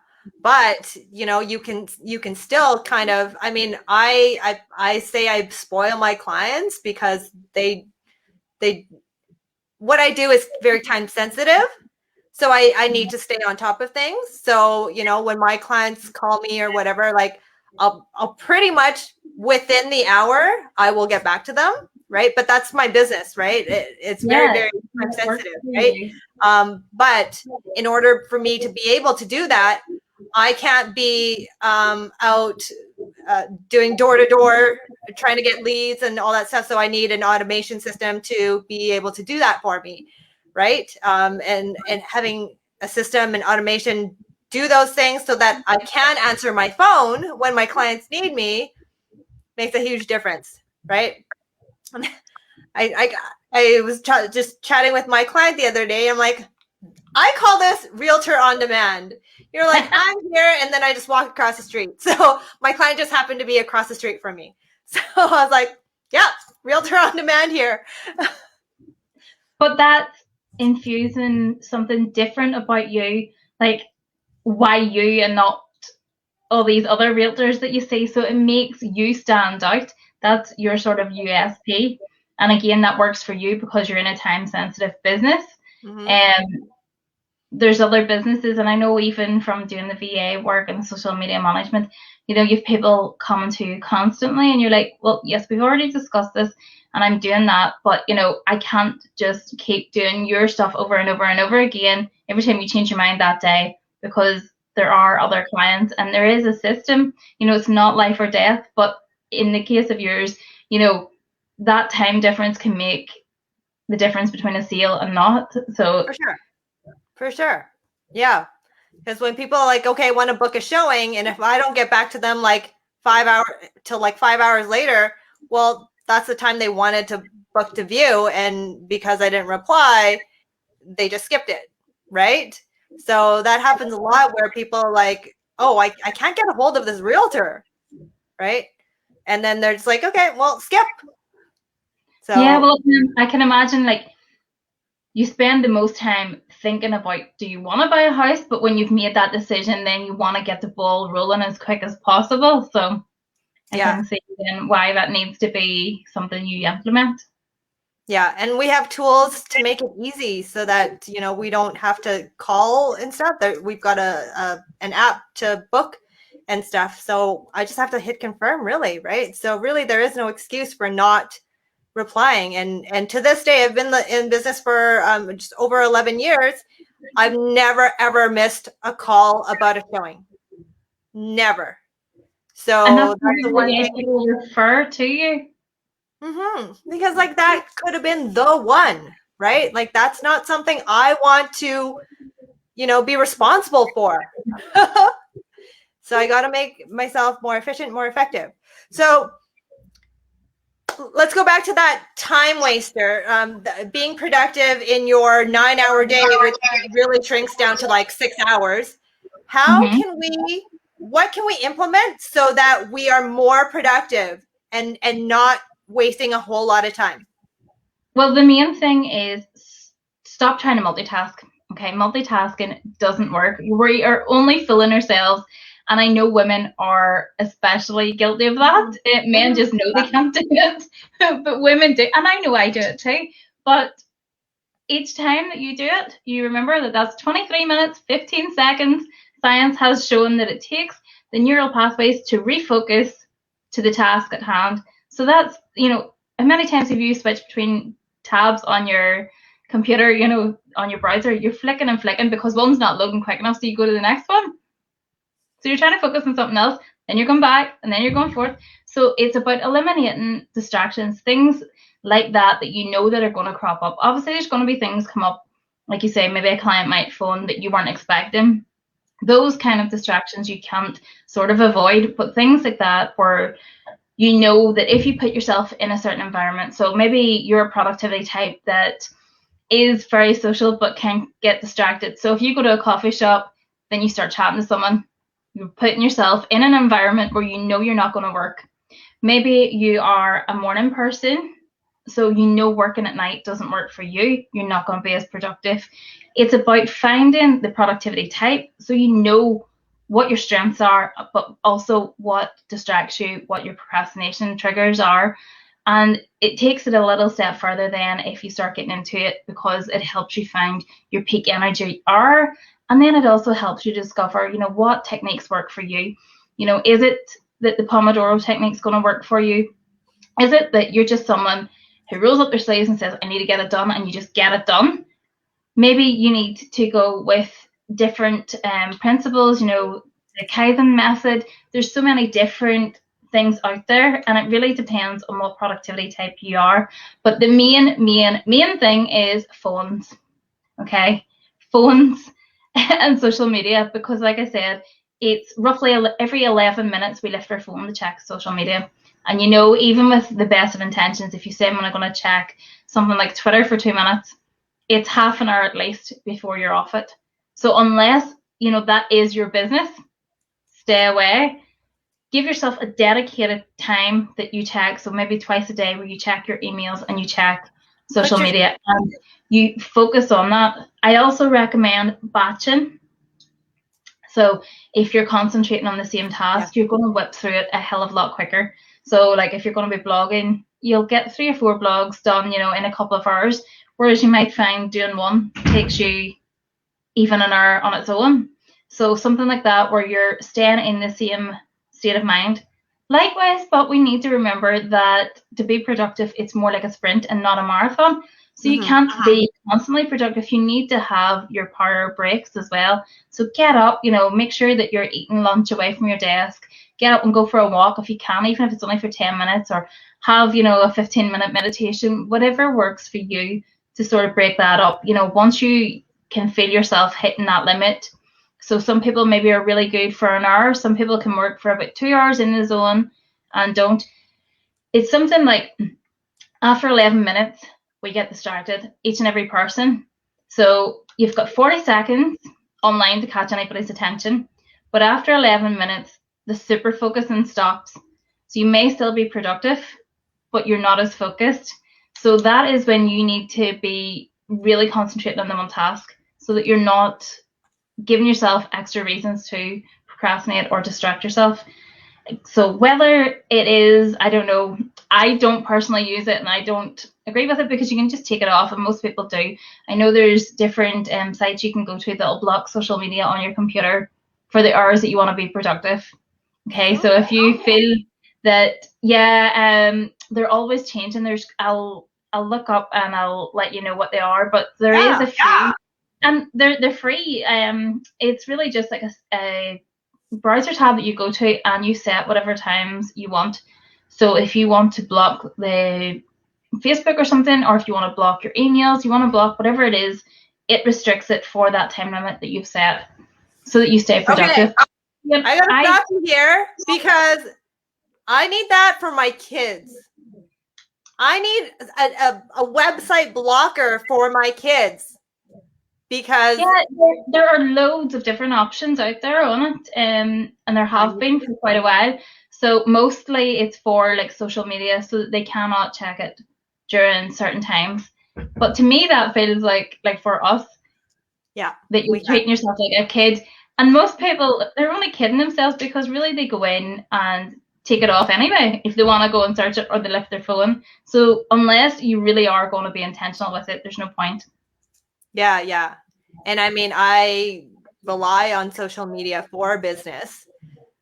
But you know, you can still kind of, I mean, I say I spoil my clients because they what I do is very time sensitive. So I need to stay on top of things. So, you know, when my clients call me or whatever, like I'll pretty much within the hour, I will get back to them. Right. But that's my business, right? It's very, Yeah, very time it works sensitive, for right? you. But in order for me to be able to do that, I can't be out doing door to door, trying to get leads and all that stuff. So I need an automation system to be able to do that for me, right? And having a system and automation do those things so that I can answer my phone when my clients need me makes a huge difference, right? I was just chatting with my client the other day. I'm like, I call this realtor on demand. You're like, I'm here, and then I just walk across the street. So my client just happened to be across the street from me. So I was like, yeah, realtor on demand here. But that's infusing something different about you, like why you and not all these other realtors that you see. So it makes you stand out. That's your sort of USP. And again, that works for you because you're in a time sensitive business. Mm-hmm. There's other businesses, and I know even from doing the VA work and social media management, you know, you've people coming to you constantly, and you're like, well, yes, we've already discussed this, and I'm doing that, but you know, I can't just keep doing your stuff over and over and over again every time you change your mind that day, because there are other clients and there is a system. You know, it's not life or death, but in the case of yours, you know, that time difference can make the difference between a sale and not. So For sure. For sure. Yeah. Because when people are like, okay, want to book a showing, and if I don't get back to them like 5 hours later, well, that's the time they wanted to book to view. And because I didn't reply, they just skipped it. Right. So that happens a lot where people are like, oh, I can't get a hold of this realtor. Right. And then they're just like, okay, well, skip. So yeah, well, I can imagine like you spend the most time thinking about, do you want to buy a house? But when you've made that decision, then you want to get the ball rolling as quick as possible. So I yeah. can see then why that needs to be something you implement. Yeah, and we have tools to make it easy so that, you know, we don't have to call and stuff. That we've got an app to book and stuff. So I just have to hit confirm, really, right? So really, there is no excuse for not replying. And to this day, I've been in business for just over 11 years. I've never ever missed a call about a showing. Never. And that's So that's the one why thing. people refer to you. Because like that could have been the one, right? Like that's not something I want to, you know, be responsible for. So I got to make myself more efficient, more effective. So let's go back to that time waster. Being productive in your 9 hour day, which really shrinks down to like 6 hours. What can we implement so that we are more productive and not wasting a whole lot of time? Well, the main thing is stop trying to multitask. Okay, multitasking doesn't work. We are only fooling ourselves. And I know women are especially guilty of that. Men just know they can't do it, but women do. And I know I do it too. But each time that you do it, you remember that that's 23 minutes, 15 seconds. Science has shown that it takes the neural pathways to refocus to the task at hand. So that's, you know, how many times have you switched between tabs on your computer, you know, on your browser? You're flicking and flicking because one's not loading quick enough, so you go to the next one. So you're trying to focus on something else, then you're going back, and then you're going forth. So it's about eliminating distractions, things like that you know that are going to crop up. Obviously, there's going to be things come up, like you say, maybe a client might phone that you weren't expecting. Those kind of distractions you can't sort of avoid, but things like that where you know that if you put yourself in a certain environment, so maybe you're a productivity type that is very social but can get distracted. So if you go to a coffee shop then you start chatting to someone. You're putting yourself in an environment where you know you're not going to work. Maybe you are a morning person, so you know working at night doesn't work for you. You're not going to be as productive. It's about finding the productivity type so you know what your strengths are, but also what distracts you, what your procrastination triggers are. And it takes it a little step further then if you start getting into it, because it helps you find your peak energy hour. And then it also helps you discover, what techniques work for you. Is it that the Pomodoro technique is going to work for you? Is it that you're just someone who rolls up their sleeves and says, I need to get it done, and you just get it done? Maybe you need to go with different principles, the Kaizen method. There's so many different things out there, and it really depends on what productivity type you are. But the main thing is phones, okay? Phones and social media, because like I said, it's roughly every 11 minutes we lift our phone to check social media. And even with the best of intentions, if you say I'm going to check something like Twitter for 2 minutes, it's half an hour at least before you're off it. So unless, that is your business, stay away. Give yourself a dedicated time that you check. So maybe twice a day where you check your emails and you check social media, and you focus on that. I also recommend batching. So if you're concentrating on the same task, you're going to whip through it a hell of a lot quicker. So like if you're going to be blogging, you'll get 3 or 4 blogs done, in a couple of hours, whereas you might find doing one takes you even an hour on its own. So something like that where you're staying in the same state of mind. Likewise, but we need to remember that to be productive, it's more like a sprint and not a marathon. So you can't be constantly productive. You need to have your power breaks as well. So get up, make sure that you're eating lunch away from your desk. Get up and go for a walk if you can, even if it's only for 10 minutes, or have, a 15-minute meditation, whatever works for you to sort of break that up. Once you can feel yourself hitting that limit. So some people maybe are really good for an hour. Some people can work for about 2 hours in the zone and don't. It's something like after 11 minutes, we get distracted, each and every person. So you've got 40 seconds online to catch anybody's attention. But after 11 minutes, the super focusing stops. So you may still be productive, but you're not as focused. So that is when you need to be really concentrating on the one task so that you're not giving yourself extra reasons to procrastinate or distract yourself. So whether it is, I don't know, I don't personally use it and I don't agree with it because you can just take it off, and most people do. I know there's different sites you can go to that'll block social media on your computer for the hours that you want to be productive. Okay, so if you feel that, they're always changing. I'll look up and I'll let you know what they are, but there is a few, and they're free. It's really just like a browser tab that you go to and you set whatever times you want. So if you want to block the Facebook or something, or if you want to block your emails, you want to block whatever it is, it restricts it for that time limit that you've set so that you stay productive. Okay. I gotta stop you here because I need that for my kids. I need a website blocker for my kids because there are loads of different options out there on it, and there have been for quite a while. So mostly it's for like social media so that they cannot check it during certain times. But to me that feels like for us, that you're treating yourself like a kid. And most people, they're only kidding themselves because really they go in and take it off anyway if they want to go and search it or they lift their phone. So unless you really are going to be intentional with it, there's no point. Yeah. And I mean, I rely on social media for business.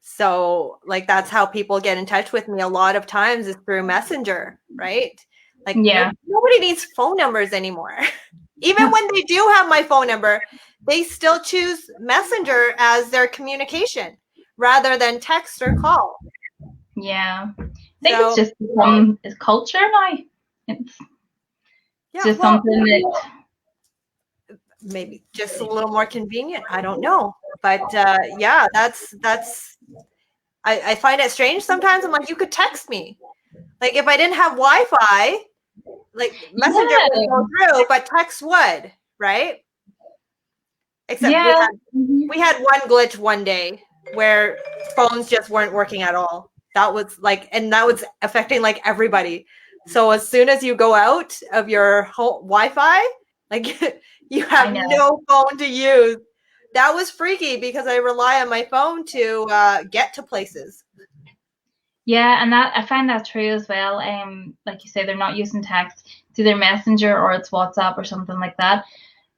So like that's how people get in touch with me a lot of times is through Messenger, right? Like nobody needs phone numbers anymore. Even when they do have my phone number, they still choose Messenger as their communication rather than text or call. Yeah. I think it's just become culture now. It's just something that maybe just a little more convenient. I don't know. But that's I find it strange sometimes. I'm like, you could text me. Like if I didn't have Wi-Fi, like Messenger would go through, but text would, right? except Yeah. we had one glitch one day where phones just weren't working at all. That was like, and that was affecting like everybody. So as soon as you go out of your whole Wi-Fi, like you I have know. no phone to use. That was freaky because I rely on my phone to get to places. Yeah, and that I find that true as well. Like you say, they're not using text, it's either Messenger or it's WhatsApp or something like that.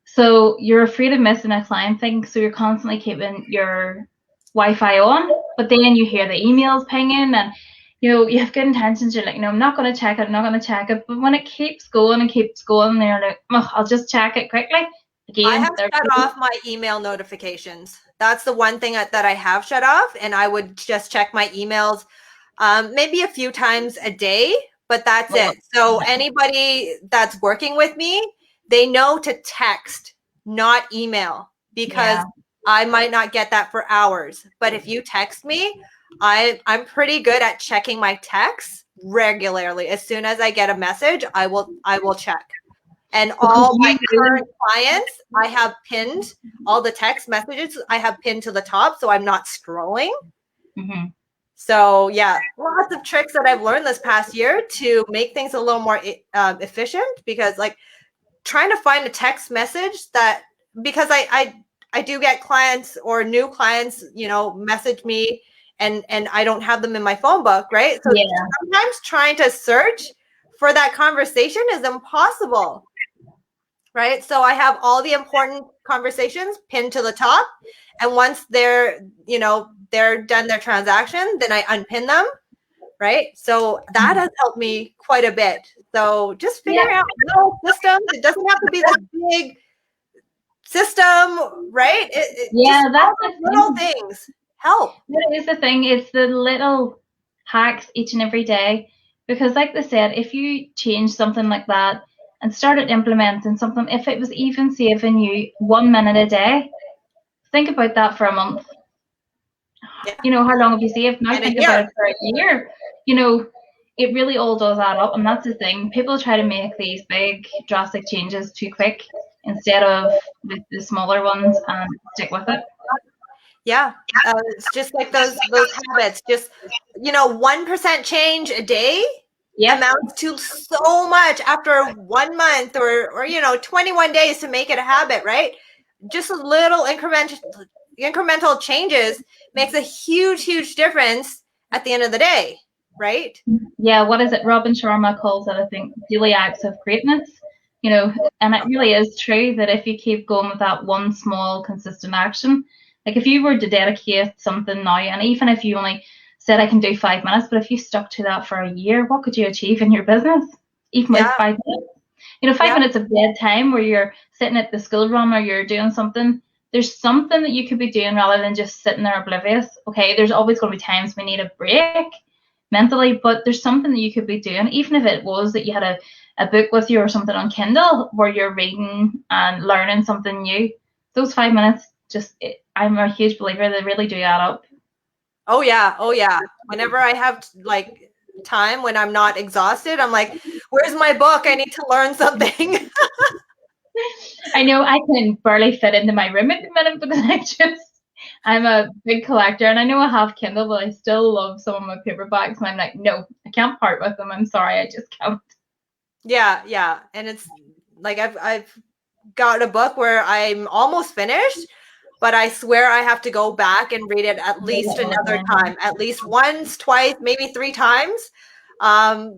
So you're afraid of missing a client thing, so you're constantly keeping your Wi-Fi on, but then you hear the emails pinging and you have good intentions, you're like, no, I'm not going to check it, I'm not going to check it. But when it keeps going and keeps going, they're like, oh, I'll just check it quickly. I Again, have shut off my email notifications. That's the one thing that I have shut off, and I would just check my emails maybe a few times a day, but that's well, it. So anybody that's working with me, they know to text, not email, because yeah. I might not get that for hours. But if you text me, I'm pretty good at checking my texts regularly. As soon as I get a message, I will check. And Because all my you current clients, I have pinned all the text messages. I have pinned to the top, so I'm not scrolling. hmm So yeah, lots of tricks that I've learned this past year to make things a little more efficient. Because like trying to find a text message that, because I do get clients or new clients, message me and I don't have them in my phone book, right? So yeah. sometimes trying to search for that conversation is impossible. Right. So I have all the important conversations pinned to the top. And once they're done their transaction, then I unpin them. Right. So that has helped me quite a bit. So just Yeah. figuring out little systems. It doesn't have to be this big system, right? Yeah, Just that's all the those little thing. things help. That is the thing. It's the little hacks each and every day. Because, like they said, if you change something like that and started implementing something, if it was even saving you 1 minute a day, think about that for a month. Yeah. How long have you saved? Now And a think about year. it for a year. You know, it really all does add up. And that's the thing. People try to make these big, drastic changes too quick instead of the smaller ones and stick with it. Yeah. It's just like those habits. Just 1% change a day Yep. amounts to so much after 1 month or 21 days to make it a habit, right? Just a little incremental changes makes a huge difference at the end of the day, right? Yeah, what is it? Robin Sharma calls it, I think, daily acts of greatness. And it really is true that if you keep going with that one small, consistent action, like if you were to dedicate something now, and even if you only said I can do 5 minutes, but if you stuck to that for a year, what could you achieve in your business? Even with Yeah. 5 minutes. 5 minutes of bedtime where you're sitting at the school run or you're doing something. There's something that you could be doing rather than just sitting there oblivious. Okay, there's always going to be times we need a break mentally, but there's something that you could be doing, even if it was that you had a book with you or something on Kindle where you're reading and learning something new. Those 5 minutes, I'm a huge believer, they really do add up. Oh yeah. Whenever I have like time when I'm not exhausted, I'm like, where's my book? I need to learn something. I know I can barely fit into my room at the minute because I'm a big collector and I know I have Kindle, but I still love some of my paperbacks and I'm like, no, I can't part with them. I'm sorry, I just can't. Yeah. And it's like I've got a book where I'm almost finished, but I swear I have to go back and read it at least another time, at least once, twice, maybe 3 times.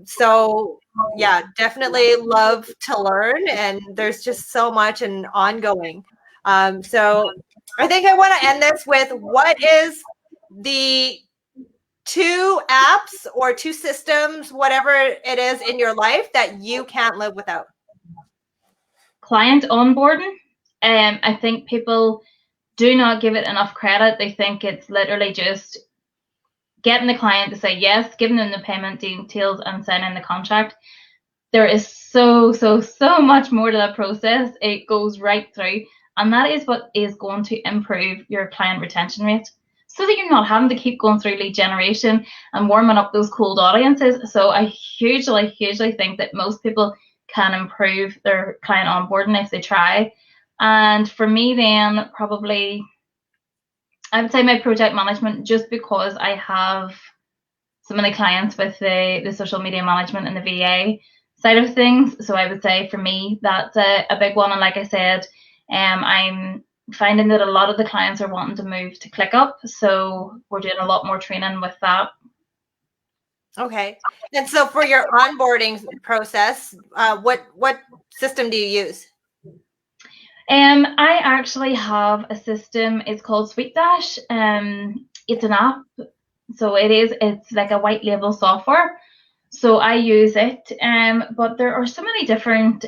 So yeah, definitely love to learn, and there's just so much and ongoing. So I think I want to end this with, what is the 2 apps or 2 systems, whatever it is in your life, that you can't live without? Client onboarding. I think people do not give it enough credit. They think it's literally just getting the client to say yes, giving them the payment details and signing the contract. There is so much more to that process. It goes right through. And that is what is going to improve your client retention rate, so that you're not having to keep going through lead generation and warming up those cold audiences. So I hugely think that most people can improve their client onboarding if they try. And for me then, probably, I would say my project management, just because I have so many clients with the social media management and the VA side of things. So I would say for me, that's a big one. And like I said, I'm finding that a lot of the clients are wanting to move to ClickUp. So we're doing a lot more training with that. Okay. And so for your onboarding process, what system do you use? I actually have a system. It's called Sweet Dash. It's an app. So it's like a white label software. So I use it. But there are so many different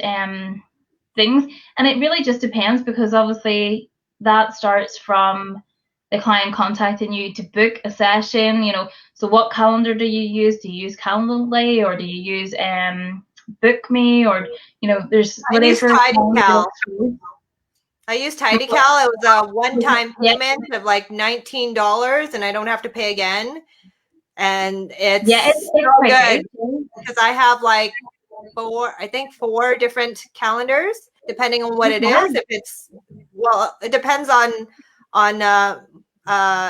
things, and it really just depends, because obviously that starts from the client contacting you to book a session, so what calendar do you use? Do you use Calendly, or do you use Book Me, or there's whatever. I use TidyCal. It was a one-time payment of like $19, and I don't have to pay again. And it's so good because I have like four different calendars, depending on what it is. If it's, well, it depends on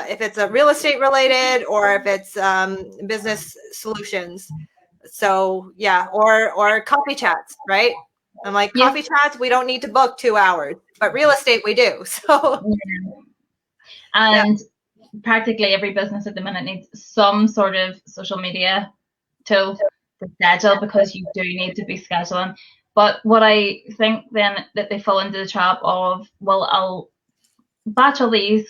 if it's a real estate related or if it's business solutions. So yeah, or coffee chats, right? I'm like, coffee chats, we don't need to book 2 hours, but real estate we do. So and practically every business at the minute needs some sort of social media tool to schedule, because you do need to be scheduling. But what I think then that they fall into the trap of, well, I'll batch all these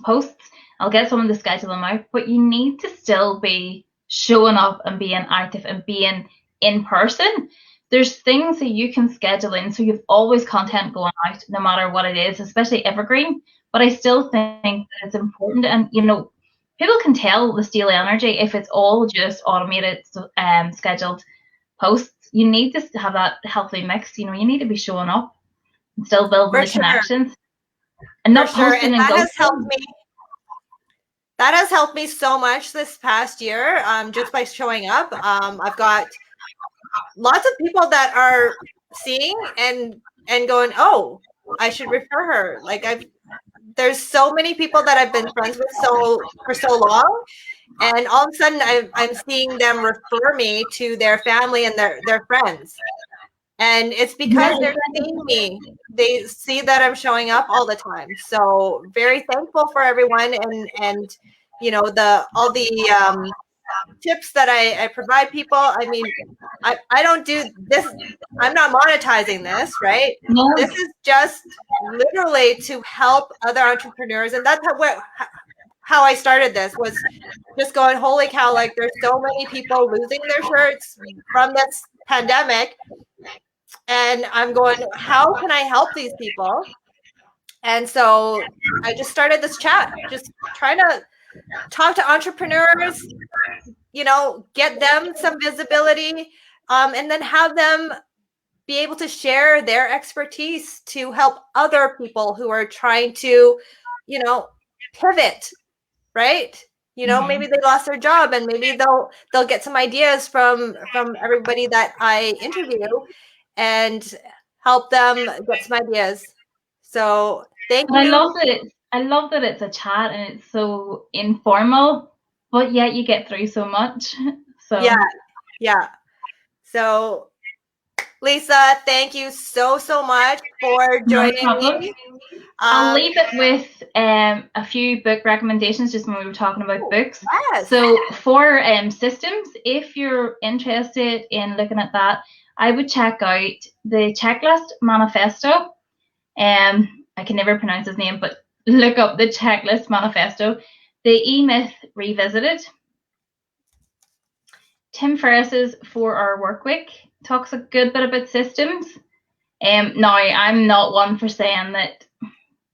posts, I'll get someone to schedule them out, but you need to still be showing up and being active and being in person. There's things that you can schedule in, so you've always content going out, no matter what it is, especially evergreen. But I still think that it's important, and people can tell the steely energy if it's all just automated, scheduled posts. You need to have that healthy mix. You need to be showing up and still building the connections, and not posting. And that has helped me. That has helped me so much this past year, just by showing up. I've got lots of people that are seeing and going, oh, I should refer her. Like there's so many people that I've been friends with for so long, and all of a sudden I'm seeing them refer me to their family and their friends. And it's because they're seeing me. They see that I'm showing up all the time. So very thankful for everyone, and all the tips that I provide people. I mean, I don't do this. I'm not monetizing this, right? No. This is just literally to help other entrepreneurs. And that's how I started this, was just going, holy cow, like there's so many people losing their shirts from this pandemic. And I'm going, how can I help these people? And so I just started this chat, just trying to talk to entrepreneurs, get them some visibility, and then have them be able to share their expertise to help other people who are trying to, pivot, right? Maybe they lost their job, and maybe they'll get some ideas from everybody that I interview and help them get some ideas. So thank you. I love that it's a chat and it's so informal, but yet you get through so much. So yeah. So Lisa, thank you so much for joining me. I'll leave it with a few book recommendations, just when we were talking about books. Yes. So for systems, if you're interested in looking at that, I would check out the Checklist Manifesto. I can never pronounce his name, but look up the Checklist Manifesto. The E-Myth Revisited. Tim Ferriss's 4-Hour Workweek talks a good bit about systems. Now, I'm not one for saying that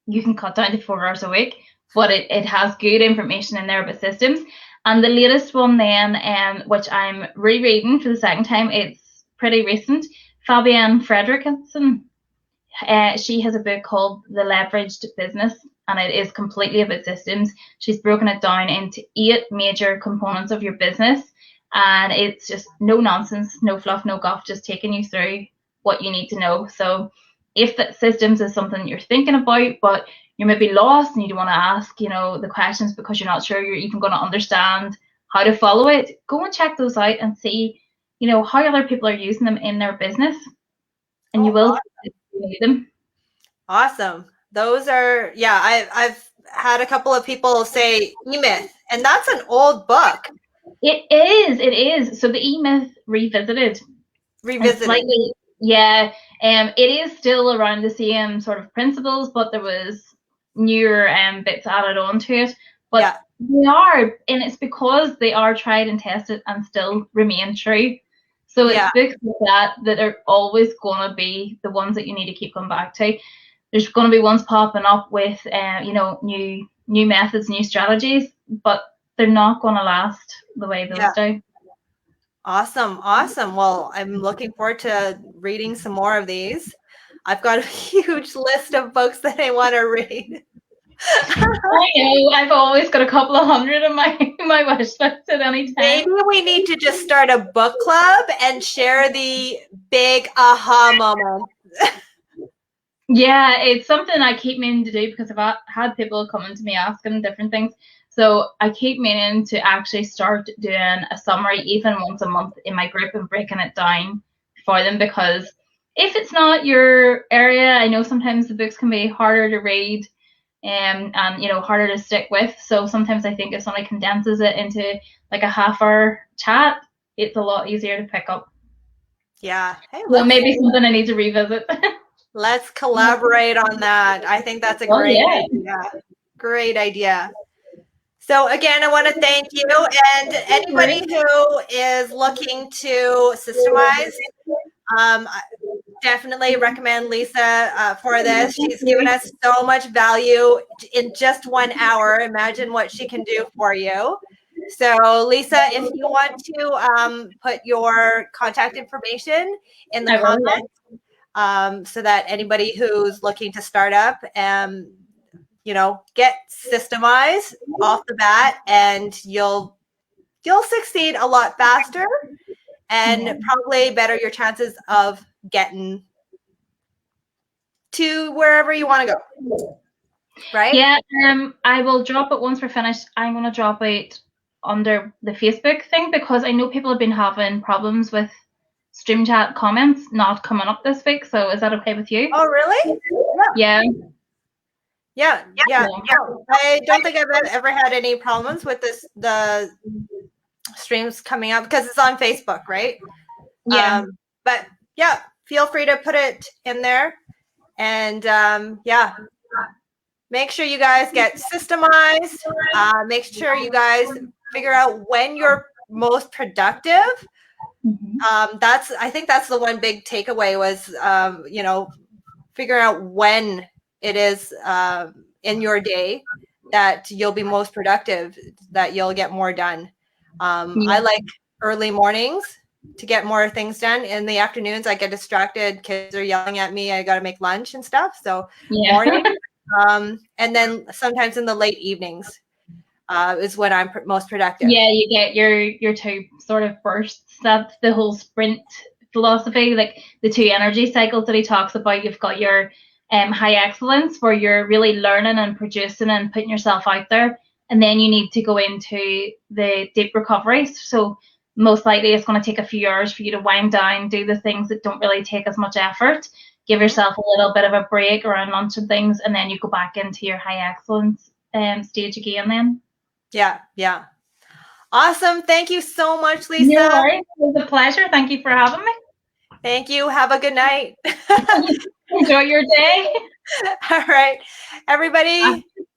you can cut down to 4 hours a week, but it has good information in there about systems. And the latest one then, which I'm rereading for the second time, it's pretty recent, Fabienne Fredrickson. She has a book called The Leveraged Business, and it is completely about systems. She's broken it down into 8 major components of your business, and it's just no nonsense, no fluff, no guff, just taking you through what you need to know. So if that systems is something you're thinking about, but you're maybe lost and you don't want to ask, you know, the questions because you're not sure you're even going to understand how to follow it, go and check those out and see, you know, how other people are using them in their business, and you will need them. Awesome. Those are, yeah, I've had a couple of people say E-Myth, and that's an old book. It is. So the E-Myth Revisited. Slightly, yeah. It is still around the same sort of principles, but there was newer bits added onto it. But they are, and it's because they are tried and tested and still remain true. So it's books like that are always going to be the ones that you need to keep coming back to. There's going to be ones popping up with, you know, new methods, new strategies, but they're not going to last the way those do. Awesome. Awesome. Well, I'm looking forward to reading some more of these. I've got a huge list of books that I want to read. I know. I've always got a couple of hundred in my wish list at any time. Maybe we need to just start a book club and share the big aha moment. Yeah, it's something I keep meaning to do because I've had people coming to me asking different things. So I keep meaning to actually start doing a summary even once a month in my group and breaking it down for them, because if it's not your area, I know sometimes the books can be harder to read and you know, harder to stick with. So sometimes I think if somebody condenses it into like a half-hour chat, it's a lot easier to pick up. Yeah. Hey, well, maybe something I need to revisit. Let's collaborate on that. I think that's a great idea. Great idea. So again, I want to thank you, and anybody who is looking to systemize, I definitely recommend Lisa for this. She's given us so much value in just 1 hour. Imagine what she can do for you. So Lisa, if you want to put your contact information in the comments, so that anybody who's looking to start up you know, get systemized off the bat, and you'll succeed a lot faster and probably better your chances of getting to wherever you want to go. Right? Yeah, I will drop it once we're finished. I'm going to drop it under the Facebook thing because I know people have been having problems with stream chat comments not coming up this week. So is that okay with you? Oh, really? Yeah. Yeah. I don't think I've ever had any problems with the streams coming up because it's on Facebook, right? Yeah. But yeah, feel free to put it in there, and yeah, make sure you guys get systemized. Make sure you guys figure out when you're most productive. I think that's the one big takeaway was, you know, figuring out when it is in your day that you'll be most productive, that you'll get more done. I like early mornings to get more things done. In the afternoons, I get distracted. Kids are yelling at me. I got to make lunch and stuff. So morning, and then sometimes in the late evenings is when I'm most productive. Yeah, you get your two sort of bursts. That's the whole sprint philosophy, like the two energy cycles that he talks about. You've got your high excellence where you're really learning and producing and putting yourself out there, and then you need to go into the deep recovery. So most likely it's going to take a few hours for you to wind down, do the things that don't really take as much effort, give yourself a little bit of a break around lunch and things, and then you go back into your high excellence stage again then. Yeah. Awesome. Thank you so much, Lisa. No worries. It was a pleasure. Thank you for having me. Thank you. Have a good night. Enjoy your day. All right. Everybody,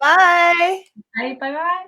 bye. Bye. Bye-bye.